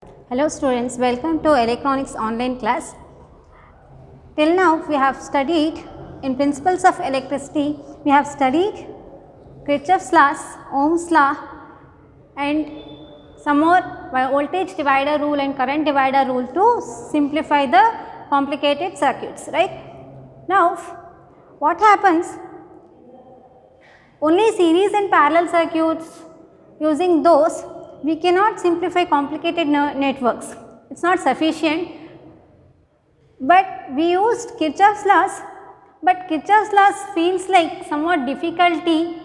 Hello students, welcome to electronics online class. Till now we have studied in principles of electricity, we have studied Kirchhoff's laws, Ohm's law and some more voltage divider rule and current divider rule to simplify the complicated circuits, right. Now what happens, only series and parallel circuits, using those we cannot simplify complicated networks, it is not sufficient, but we used Kirchhoff's laws, but Kirchhoff's laws feels like somewhat difficulty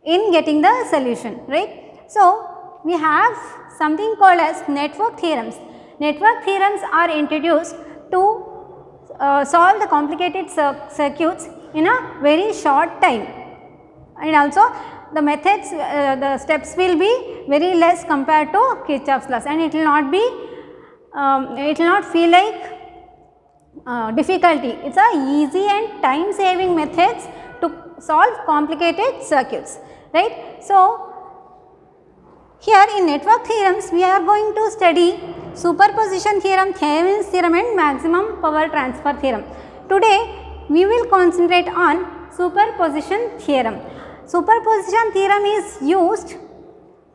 in getting the solution, right. So we have something called as network theorems. Network theorems are introduced to solve the complicated circuits in a very short time, and also the methods, the steps will be very less compared to Kirchhoff's laws, and it will not be, it will not feel like difficulty. It is a easy and time saving methods to solve complicated circuits, right. So here in network theorems we are going to study superposition theorem, Thevenin's theorem and maximum power transfer theorem. Today we will concentrate on superposition theorem. Superposition theorem is used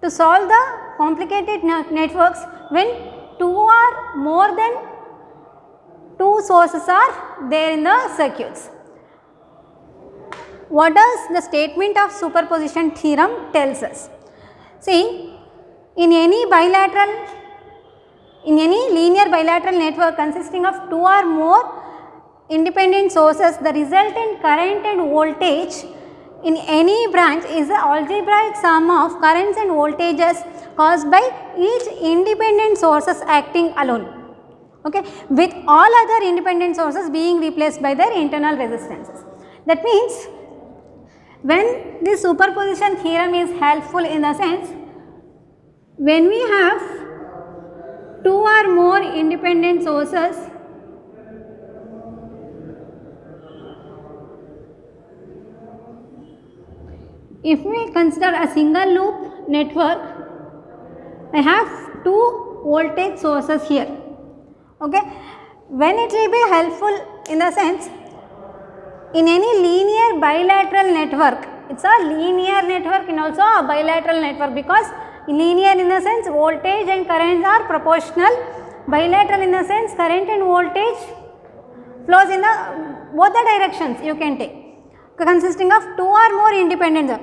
to solve the complicated networks when two or more than two sources are there in the circuits. What does the statement of superposition theorem tells us? See, in any linear bilateral network consisting of two or more independent sources, the resultant current and voltage in any branch is the algebraic sum of currents and voltages caused by each independent sources acting alone, okay, with all other independent sources being replaced by their internal resistances. That means when this superposition theorem is helpful in the sense, when we have two or more independent sources if we consider a single loop network, I have two voltage sources here, okay. When it will be helpful in the sense, in any linear bilateral network, it is a linear network and also a bilateral network, because linear in the sense voltage and currents are proportional, bilateral in the sense current and voltage flows in the both the directions you can take, consisting of two or more independent.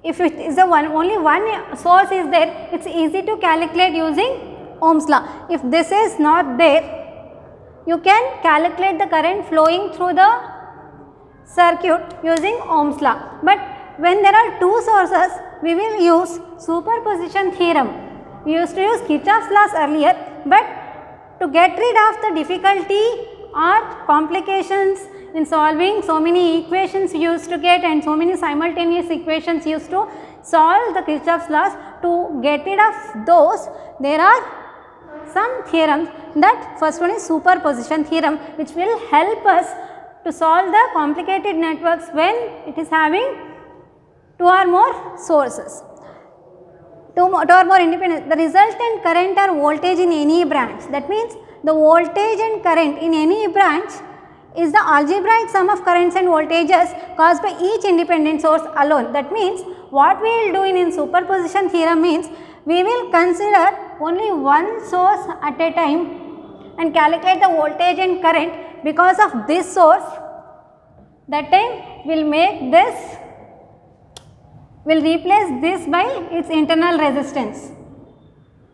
If it is only one source is there, it is easy to calculate using Ohm's law. If this is not there, you can calculate the current flowing through the circuit using Ohm's law. But when there are two sources, we will use superposition theorem. We used to use Kirchhoff's laws earlier, but to get rid of the difficulty or complications in solving so many equations we used to get and so many simultaneous equations used to solve the Kirchhoff's laws, to get rid of those, there are some theorems. That first one is superposition theorem, which will help us to solve the complicated networks when it is having two or more sources, two or more independent. The resultant current or voltage in any branch, that means the voltage and current in any branch is the algebraic sum of currents and voltages caused by each independent source alone. That means what we will do in superposition theorem means, we will consider only one source at a time and calculate the voltage and current because of this source. That time we will make this, will replace this by its internal resistance,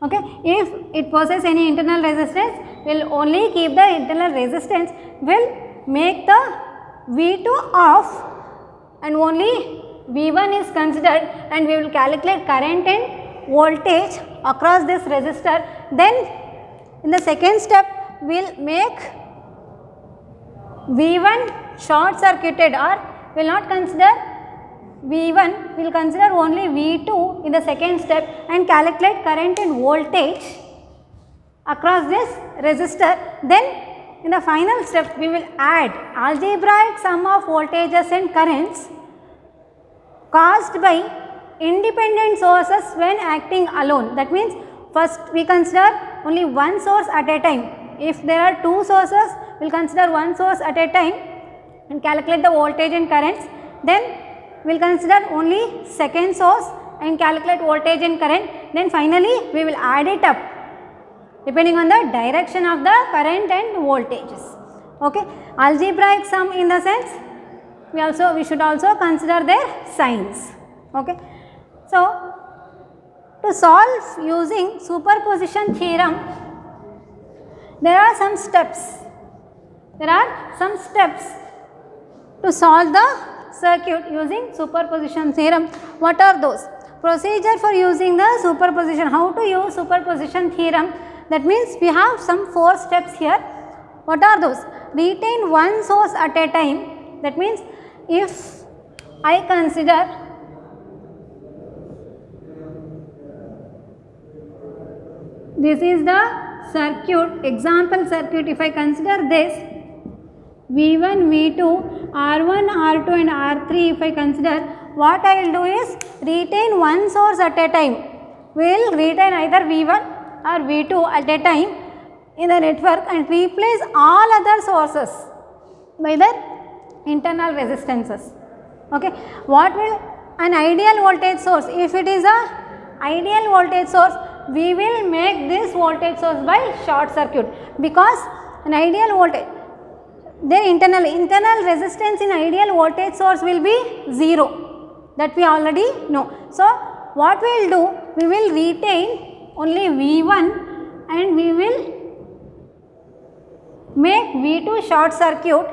okay. If it possesses any internal resistance, we will only keep the internal resistance, will make the V2 off and only V1 is considered, and we will calculate current and voltage across this resistor. Then in the second step we will make V1 short circuited, or will not consider V1, we will consider only V2 in the second step and calculate current and voltage across this resistor. Then in the final step we will add algebraic sum of voltages and currents caused by independent sources when acting alone. That means first we consider only one source at a time. If there are two sources, we will consider one source at a time and calculate the voltage and currents. Then we will consider only second source and calculate voltage and current. Then finally we will add it up depending on the direction of the current and voltages. Okay. Algebraic sum in the sense we should also consider their signs. Okay. So, to solve using superposition theorem, there are some steps. To solve the circuit using superposition theorem. What are those? Procedure for using the superposition. How to use superposition theorem? That means we have some 4 steps here. What are those? Retain one source at a time. That means if I consider this is the circuit, example circuit, if I consider this V1, V2, R1, R2 and R3, if I consider, what I will do is retain one source at a time. We will retain either V1 or V2 at a time in the network and replace all other sources by their internal resistances. Okay. What will an ideal voltage source? If it is a ideal voltage source, we will make this voltage source by short circuit, because an ideal voltage, their internal resistance in ideal voltage source will be 0, that we already know. So, what we will do, we will retain only V1 and we will make V2 short circuit,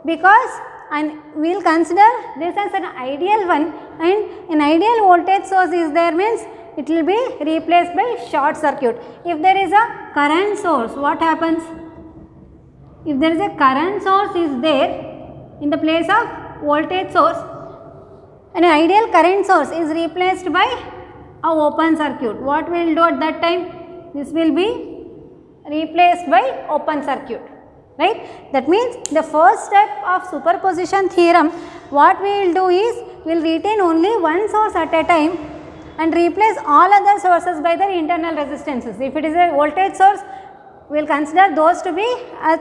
because and we will consider this as an ideal one, and an ideal voltage source is there means it will be replaced by short circuit. If there is a current source, what happens? If there is a current source is there in the place of voltage source, an ideal current source is replaced by a open circuit. What we will do at that time? This will be replaced by open circuit, right? That means the first step of superposition theorem, what we will do is we will retain only one source at a time and replace all other sources by their internal resistances. If it is a voltage source, we will consider those to be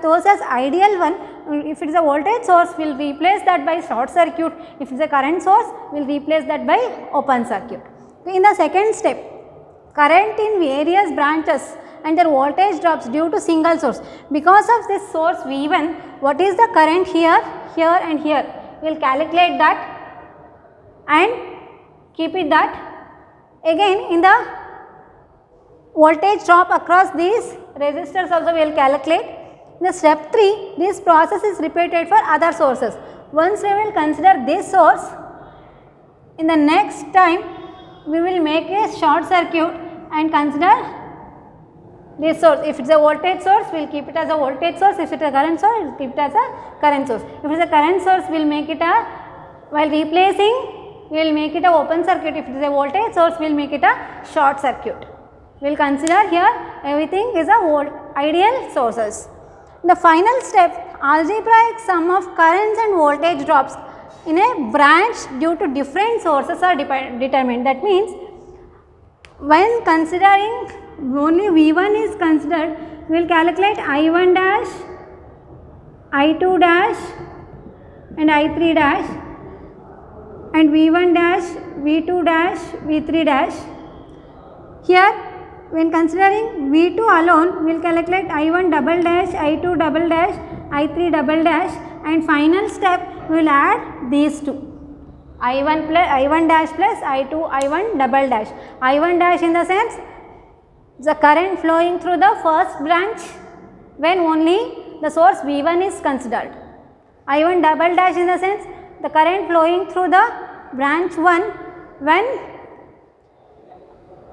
those as ideal one. If it is a voltage source, we will replace that by short circuit. If it is a current source, we will replace that by open circuit. In the second step, current in various branches and their voltage drops due to single source. Because of this source V1, what is the current here, here and here? We will calculate that and keep it that. Again, in the voltage drop across these resistors also we will calculate. In the step 3, this process is repeated for other sources. Once we will consider this source, in the next time we will make a short circuit and consider this source. If it is a voltage source, we will keep it as a voltage source. If it is a current source, we will keep it as a current source. If it is a current source, we will make it a, while replacing, we will make it a open circuit. If it is a voltage source, we will make it a short circuit. We will consider here everything is a ideal sources. The final step, algebraic sum of currents and voltage drops in a branch due to different sources are determined. That means, when considering only V1 is considered, we will calculate I1 dash, I2 dash and I3 dash, and V1 dash, V2 dash, V3 dash. Here, when considering V2 alone, we will calculate I1 double dash, I2 double dash, I3 double dash, and final step we will add these two, I1 dash plus I2 I1 double dash. I1 dash in the sense the current flowing through the first branch when only the source V1 is considered. I1 double dash in the sense the current flowing through the branch 1 when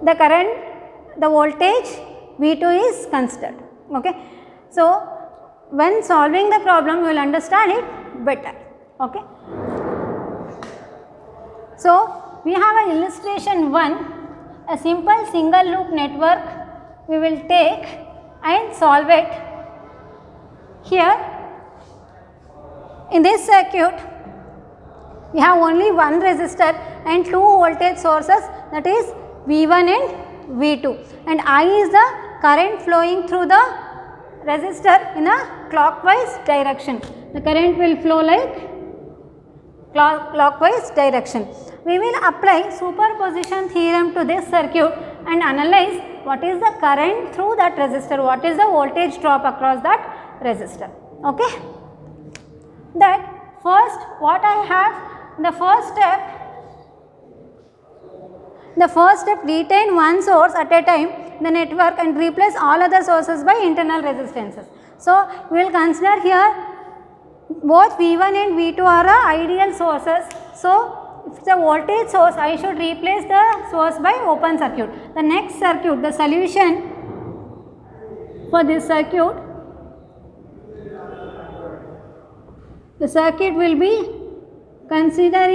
the voltage V2 is considered. Okay. So, when solving the problem, you will understand it better. Okay. So, we have an illustration 1, a simple single loop network we will take and solve it. Here, in this circuit, we have only one resistor and two voltage sources, that is V1 and V2, and I is the current flowing through the resistor in a clockwise direction. The current will flow like clockwise direction. We will apply superposition theorem to this circuit and analyze what is the current through that resistor, what is the voltage drop across that resistor. Okay. That first, what I have, the first step, retain one source at a time in the network and replace all other sources by internal resistances. So, we will consider here both V1 and V2 are the ideal sources. So, if it's a voltage source, I should replace the source by open circuit. The next circuit, the solution for this circuit, the circuit will be consider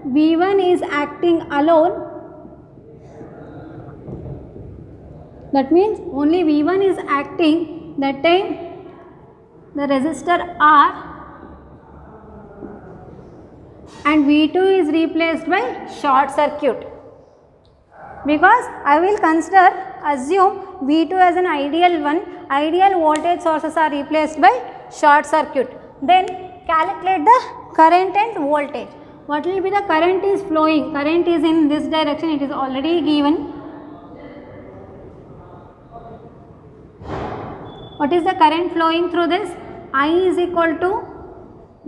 V1 is acting alone. That means only V1 is acting, that time the resistor R and V2 is replaced by short circuit, because I will assume V2 as an ideal one, ideal voltage sources are replaced by short circuit. Then calculate the current and voltage. What will be the current is flowing, current is in this direction, it is already given. What is the current flowing through this? I is equal to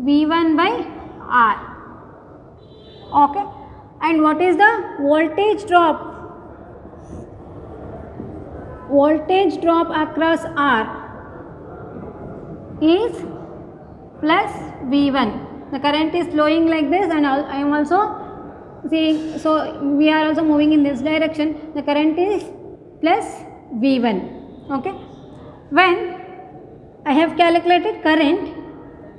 V1 by R. Okay. And what is the voltage drop? Voltage drop across R is plus V1. The current is flowing like this, and I am also seeing, so we are also moving in this direction. The current is plus V1. Okay. When I have calculated current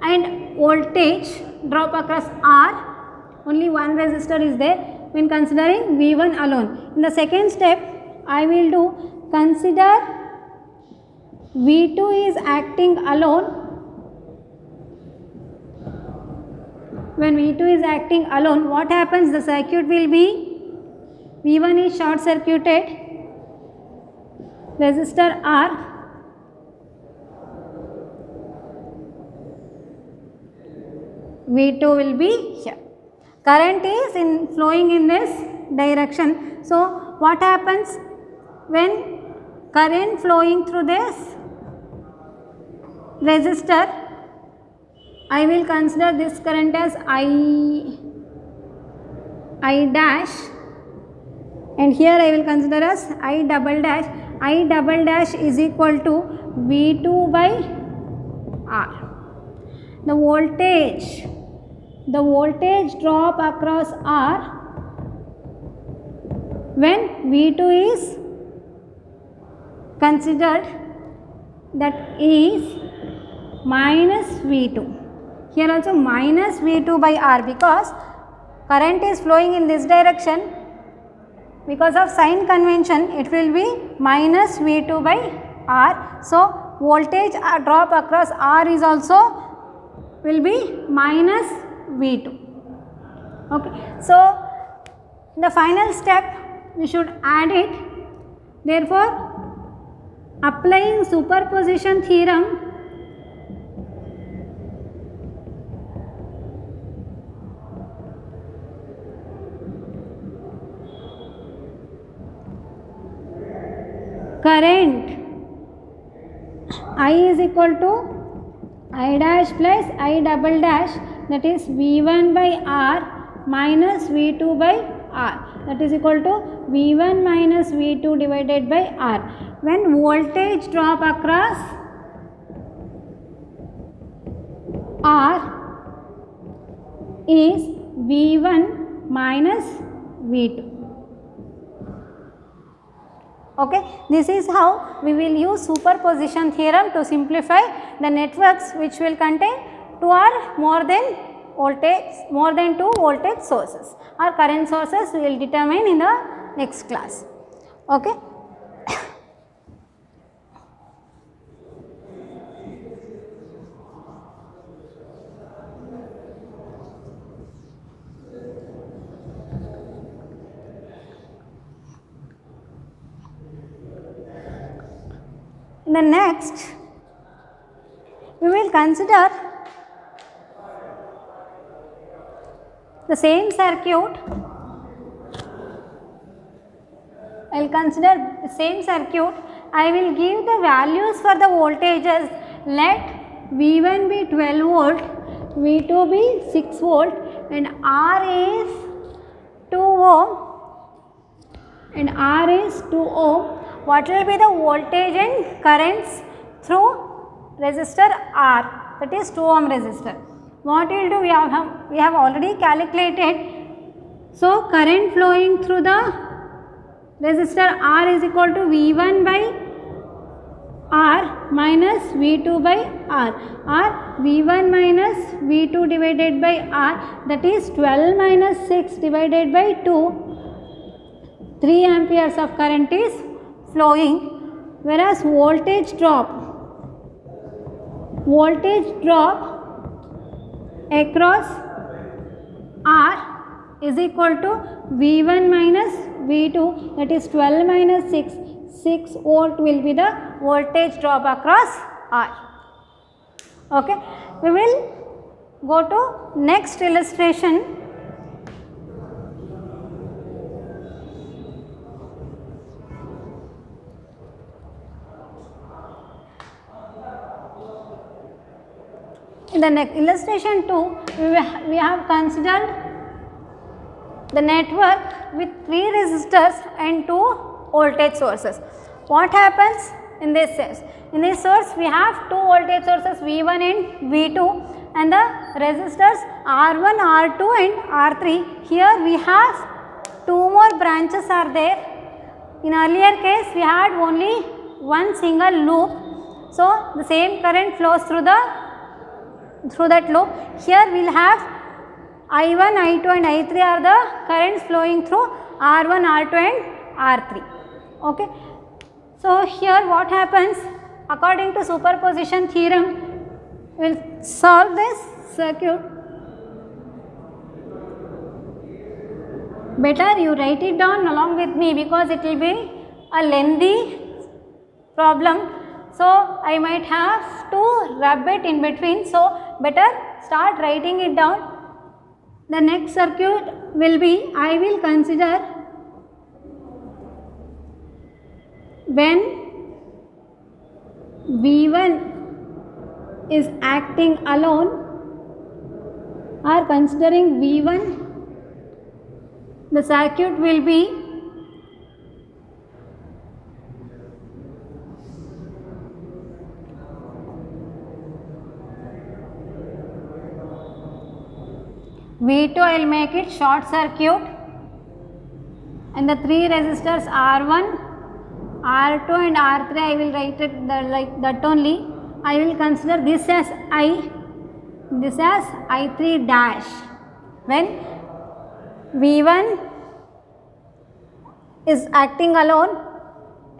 and voltage drop across R, only one resistor is there when considering V1 alone. In the second step, I will do consider V2 is acting alone. When V2 is acting alone, what happens? The circuit will be V1 is short circuited, resistor R, V2 will be here. Current is flowing in this direction. So, what happens when current flowing through this resistor? I will consider this current as I dash, and here I will consider as I double dash. I double dash is equal to V2 by R. The voltage drop across R when V2 is considered, that is minus V2. Here also minus V2 by R, because current is flowing in this direction. Because of sign convention, it will be minus V2 by R. So, voltage drop across R is also will be minus V2. Okay. So, the final step we should add it. Therefore, applying superposition theorem, current I is equal to I dash plus I double dash, that is V1 by R minus V2 by R, that is equal to V1 minus V2 divided by R. When voltage drop across R is V1 minus V2. Okay. This is how we will use superposition theorem to simplify the networks which will contain two or more than two voltage sources or current sources we will determine in the next class. Okay. In the next, we will consider the same circuit. I will consider the same circuit. I will give the values for the voltages. Let V1 be 12 volt, V2 be 6 volt, and R is 2 ohm, and R is 2 ohm. What will be the voltage and currents through resistor R, that is 2 ohm resistor. What we will do, we have already calculated. So, current flowing through the resistor R is equal to V1 by R minus V2 by R, or V1 minus V2 divided by R, that is 12 minus 6 divided by 2, 3 amperes of current is flowing, whereas voltage drop across R is equal to V1 minus V2, that is 12 minus 6 volt will be the voltage drop across R. Okay. We will go to next illustration. In the next illustration 2, we have considered the network with 3 resistors and 2 voltage sources. What happens in this case? In this source, we have 2 voltage sources V1 and V2, and the resistors R1, R2 and R3. Here we have 2 more branches are there. In earlier case, we had only one single loop. So, the same current flows through that loop. Here we will have I1, I2 and I3 are the currents flowing through R1, R2 and R3. Okay. So, here what happens, according to superposition theorem, we will solve this circuit. Better you write it down along with me, because it will be a lengthy problem. So, I might have to rub it in between. So, better start writing it down. The next circuit will be, I will consider when V1 is acting alone, or considering V1, the circuit will be V2, I will make it short circuit, and the 3 resistors R1, R2 and R3 I will write it like that only. I will consider this as I, this as I3 dash. When V1 is acting alone,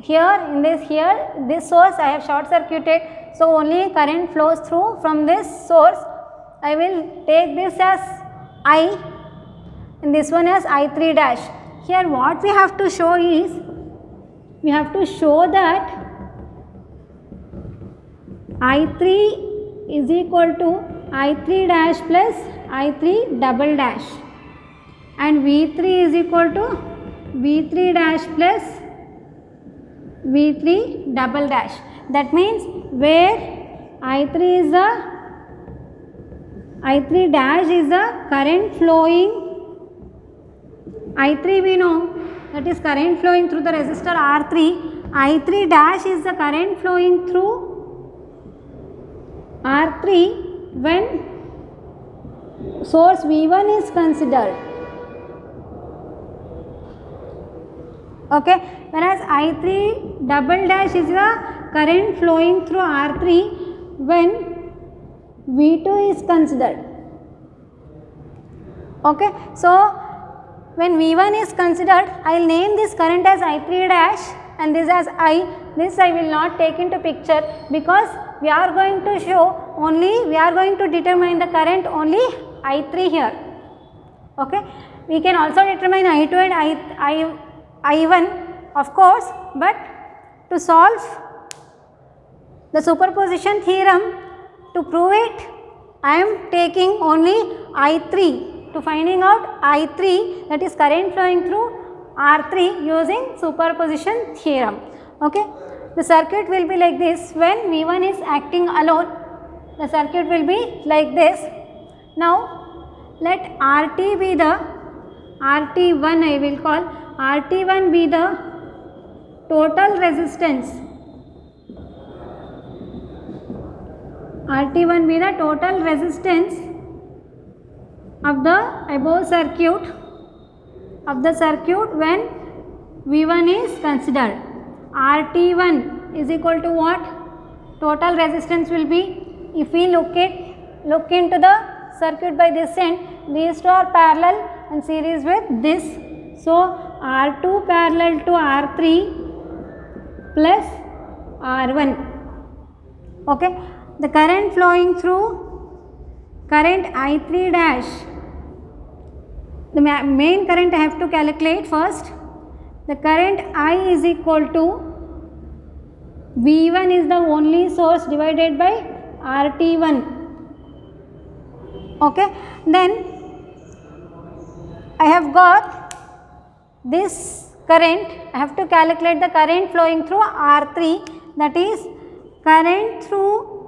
this source I have short circuited, so only current flows through from this source. I will take this as I and this one as I3 dash. Here what we have to show is, we have to show that I3 is equal to I3 dash plus I3 double dash, and V3 is equal to V3 dash plus V3 double dash. That means where I3 dash is the current flowing, I3 we know, that is current flowing through the resistor R3. I3 dash is the current flowing through R3 when source V1 is considered. Okay. Whereas I3 double dash is the current flowing through R3 when V2 is considered. Okay. So, when V1 is considered, I will name this current as I3 dash and this as I. This I will not take into picture, because we are going to show only, we are going to determine the current only I3 here. Okay. We can also determine I2 and I1 of course, but to solve The superposition theorem, to prove it, I am taking only I3 to finding out I3, that is current flowing through R3 using superposition theorem. Okay. The circuit will be like this. When V1 is acting alone, the circuit will be like this. Now let RT be the RT1, I will call RT1 be the total resistance. RT1 be the total resistance of the above circuit, when V1 is considered. RT1 is equal to what? Total resistance will be, if we look into the circuit by this end, these two are parallel and series with this. So R2 parallel to R3 plus R1. Okay. The current flowing through, current I3 dash, the main current I have to calculate first. The current I is equal to V1 is the only source divided by RT1. Okay. Then I have got this current, I have to calculate the current flowing through R3, that is current through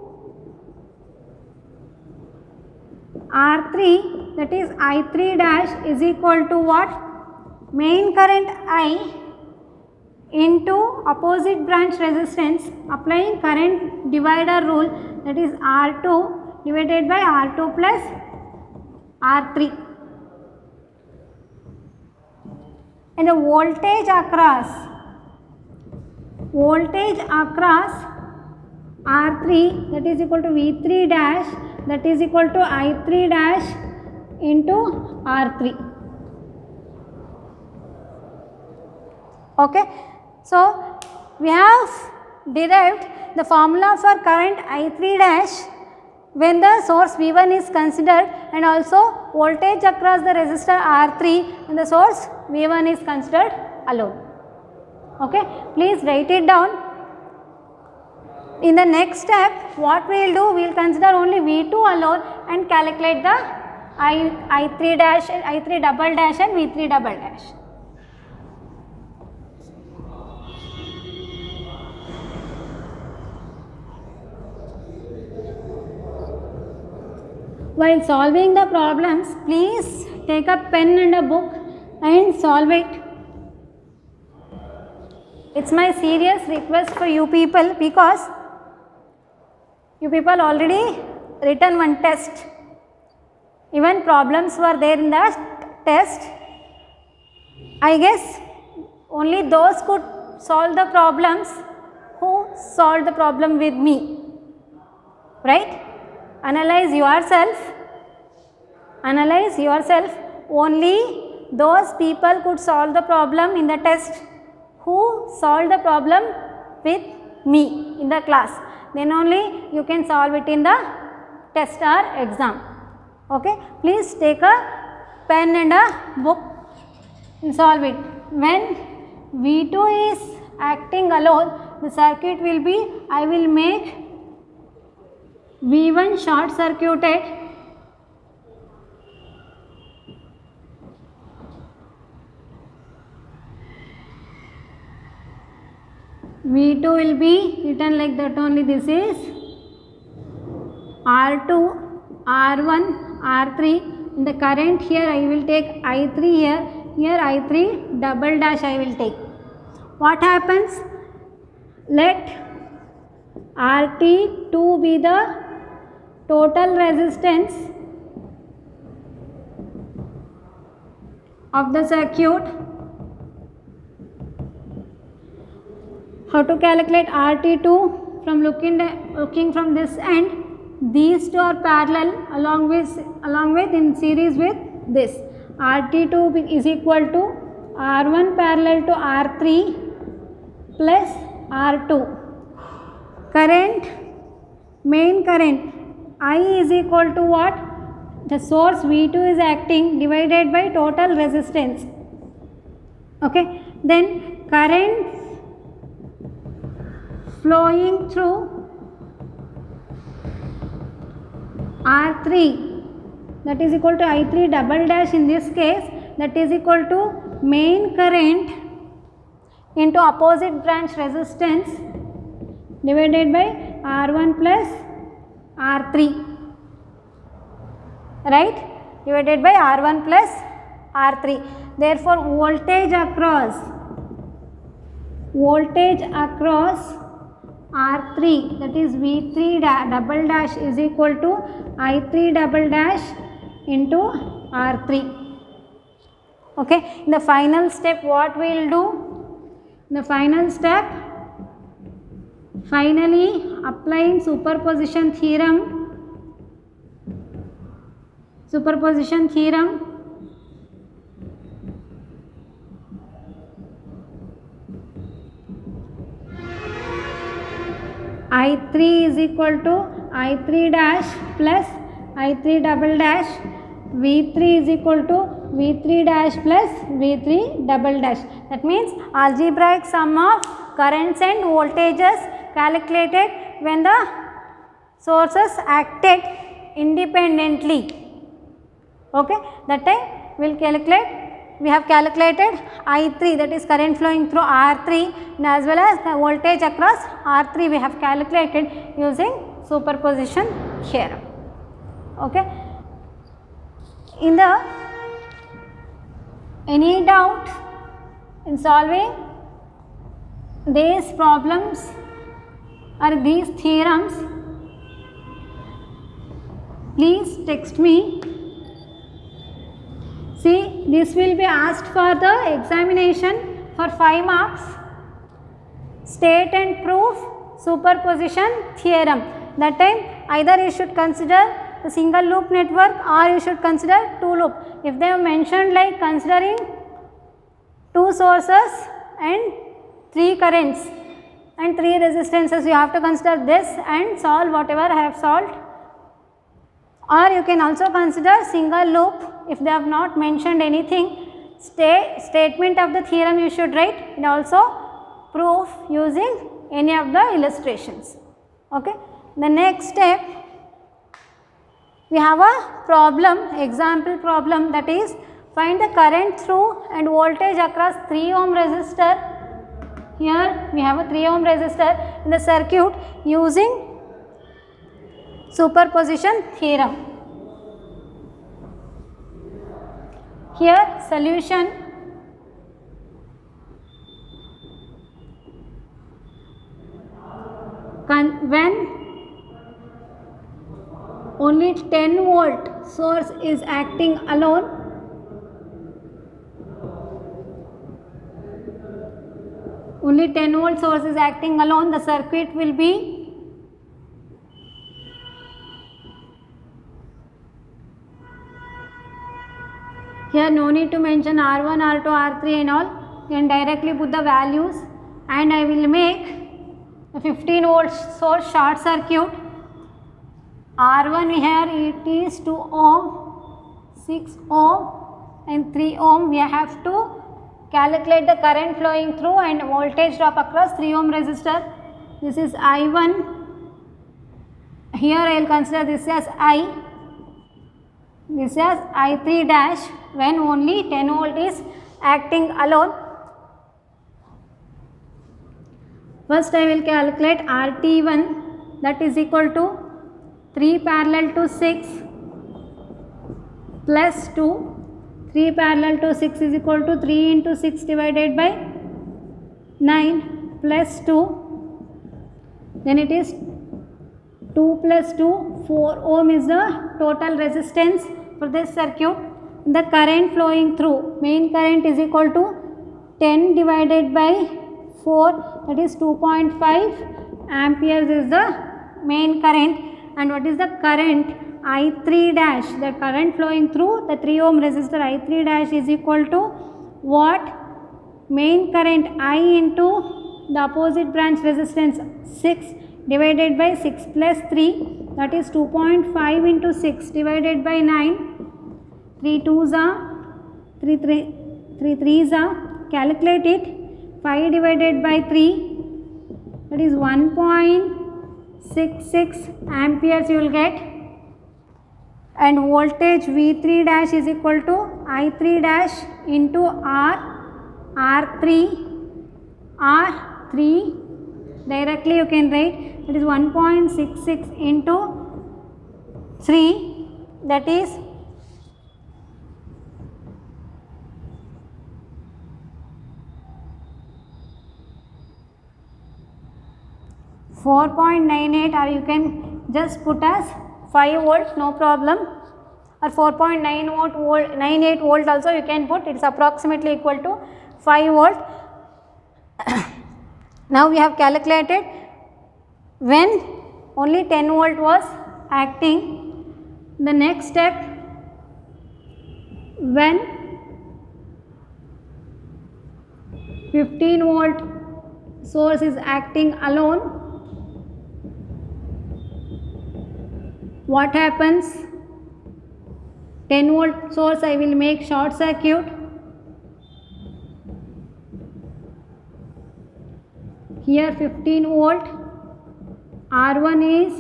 R3, that is I3 dash is equal to what? Main current I into opposite branch resistance, applying current divider rule, that is R2 divided by R2 plus R3. And the voltage across R3, that is equal to V3 dash, that is equal to I3 dash into R3. Okay. So we have derived the formula for current I3 dash when the source V1 is considered, and also voltage across the resistor R3 when the source V1 is considered alone. Okay. Please write it down. In the next step, what we will do, we will consider only V2 alone and calculate the I3 dash, I3 double dash and V3 double dash. While solving the problems, please take a pen and a book and solve it. It's my serious request for you people, because you people already written one test. Even problems were there in the test. I guess only those could solve the problems who solved the problem with me. Right? Analyze yourself. Only those people could solve the problem in the test who solved the problem with me in the class. Then only you can solve it in the test or exam. Okay. Please take a pen and a book and solve it. When V2 is acting alone, the circuit will be, I will make V1 short circuited, V2 will be written like that only. This is R2, R1, R3. In the current here I will take I3 here I3 double dash I will take. What happens? Let RT2 be the total resistance of the circuit. How to calculate RT2? From looking from this end, these two are parallel along with in series with this. RT2 is equal to R1 parallel to R3 plus R2. Current, main current I is equal to what? The source V2 is acting divided by total resistance. Okay. Then current flowing through R3, that is equal to I3 double dash in this case, that is equal to main current into opposite branch resistance divided by R1 plus R3, right, divided by R1 plus R3. Therefore, voltage across R3, that is V3 double dash is equal to I3 double dash into R3. Okay, in the final step what we will do? In the final step, finally applying superposition theorem, I3 is equal to I3 dash plus I3 double dash, V3 is equal to V3 dash plus V3 double dash. That means algebraic sum of currents and voltages calculated when the sources acted independently. Okay, that time we will calculate. We have calculated I3, that is current flowing through R3, and as well as the voltage across R3 we have calculated using superposition theorem. Okay. In the any doubt in solving these problems or these theorems, please text me. See, this will be asked for the examination for 5 marks. State and prove superposition theorem. That time either you should consider the single loop network or you should consider 2 loop. If they have mentioned like considering 2 sources and 3 currents and 3 resistances, you have to consider this and solve whatever I have solved. Or you can also consider single loop. If they have not mentioned anything, statement of the theorem you should write, and also proof using any of the illustrations. Okay. The next step, we have a problem, example problem, that is find the current through and voltage across 3 ohm resistor. Here we have a 3 ohm resistor in the circuit using superposition theorem. Here solution, when only 10 volt source is acting alone, only 10 volt source is acting alone, the circuit will be here no need to mention R1, R2, R3 and all, you can directly put the values, and I will make a 15 volt source short circuit. R1 here it is 2 ohm, 6 ohm and 3 ohm. We have to calculate the current flowing through and voltage drop across 3 ohm resistor. This is I1. Here I will consider this as I. This is I3 dash when only 10 volt is acting alone. First I will calculate RT1, that is equal to 3 parallel to 6 plus 2. 3 parallel to 6 is equal to 3 into 6 divided by 9 plus 2. Then it is 2 plus 2, 4 ohm is the total resistance for this circuit. The current flowing through, main current is equal to 10 divided by 4, that is 2.5 amperes is the main current. And what is the current? I3 dash, the current flowing through the 3 ohm resistor I3 dash is equal to what? Main current I into the opposite branch resistance 6 divided by 6 plus 3, that is 2.5 into 6 divided by 9. 3 2s are 3 3s are, calculate it, 5 divided by 3, that is 1.66 amperes you will get. and voltage V3 dash is equal to I3 dash into R3 directly you can write, that is 1.66 into 3, that is 4.98, or you can just put as 5 volt, no problem, or 4.98 volt also you can put, it is approximately equal to 5 volt. Now we have calculated when only 10 volt was acting. The next step, when 15 volt source is acting alone, what happens? 10 volt source I will make short circuit. Here 15 volt, R1 is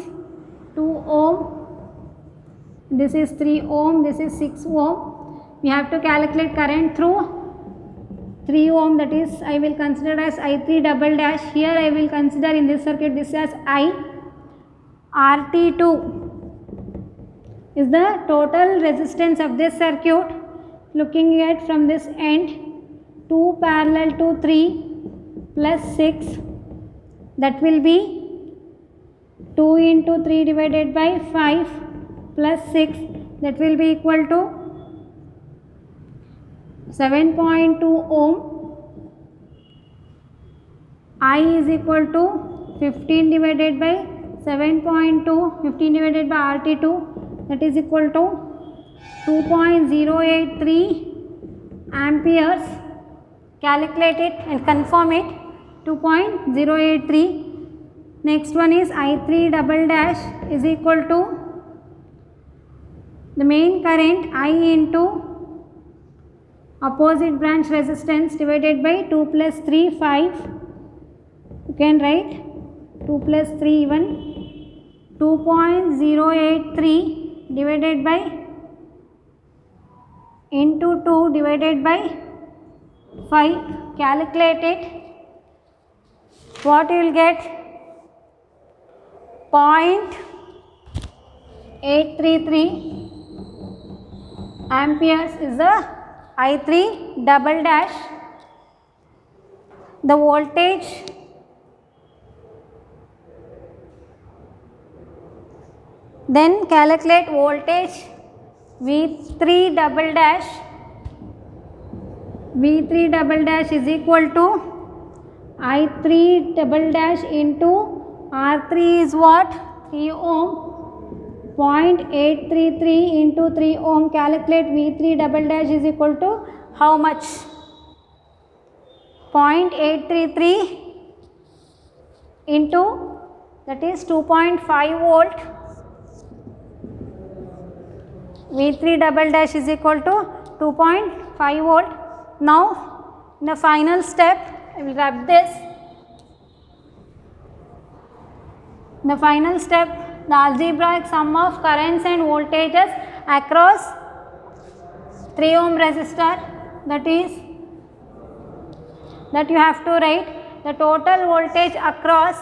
2 ohm, this is 3 ohm, this is 6 ohm. We have to calculate current through 3 ohm, that is I will consider as I3 double dash. Here I will consider in this circuit this as I. RT2 is the total resistance of this circuit. Looking at from this end, 2 parallel to 3 plus 6, that will be 2 into 3 divided by 5 plus 6, that will be equal to 7.2 ohm. I is equal to 15 divided by 7.2, 15 divided by RT2, that is equal to 2.083 amperes. Calculate it and confirm it, 2.083. Next one is I3 double dash is equal to the main current I into opposite branch resistance divided by 2 plus 3, 5. You can write 2 plus 3 even, 2.083 divided by into 2 divided by 5. Calculate it. What you will get? 0.833 amperes is the I3 double dash. The voltage then calculate voltage V3 double dash. V3 double dash is equal to I3 double dash into R3 is what? 3 ohm. 0.833 into 3 ohm. Calculate V3 double dash is equal to how much? 0.833 into, that is 2.5 volt. V3 double dash is equal to 2.5 volt. Now in the final step I will wrap this. In the final step, the algebraic sum of currents and voltages across 3 ohm resistor, that is that you have to write the total voltage across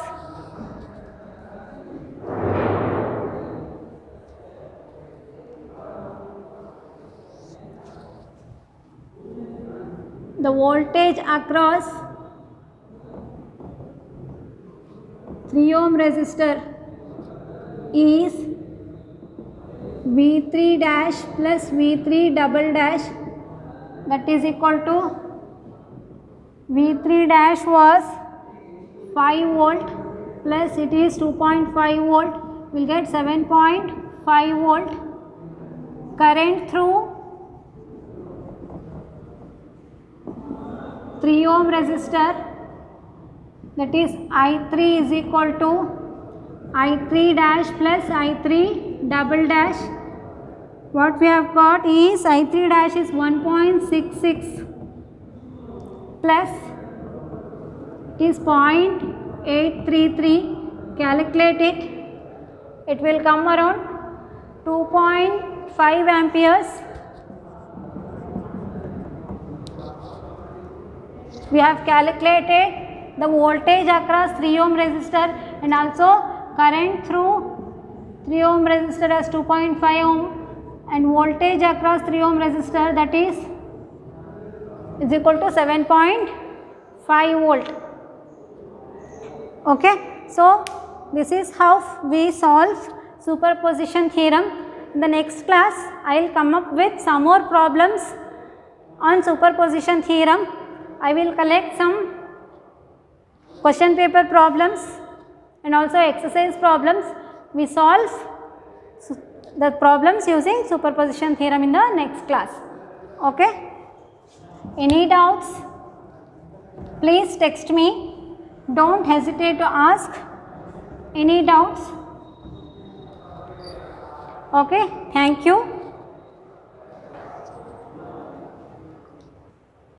the voltage across 3 ohm resistor is V3 dash plus V3 double dash, that is equal to V3 dash was 5 volt plus it is 2.5 volt, we will get 7.5 volt. Current through 3 ohm resistor, that is I3 is equal to I3 dash plus I3 double dash. What we have got is I3 dash is 1.66 plus it is 0.833. Calculate it. It will come around 2.3 5 amperes. We have calculated the voltage across 3 ohm resistor and also current through 3 ohm resistor as 2.5 ohm and voltage across 3 ohm resistor, that is equal to 7.5 volt. Okay. So, this is how we solve superposition theorem. In the next class, I will come up with some more problems on superposition theorem. I will collect some question paper problems and also exercise problems. We solve the problems using superposition theorem in the next class. Okay. Any doubts? Please text me. Don't hesitate to ask any doubts. Okay. Thank you.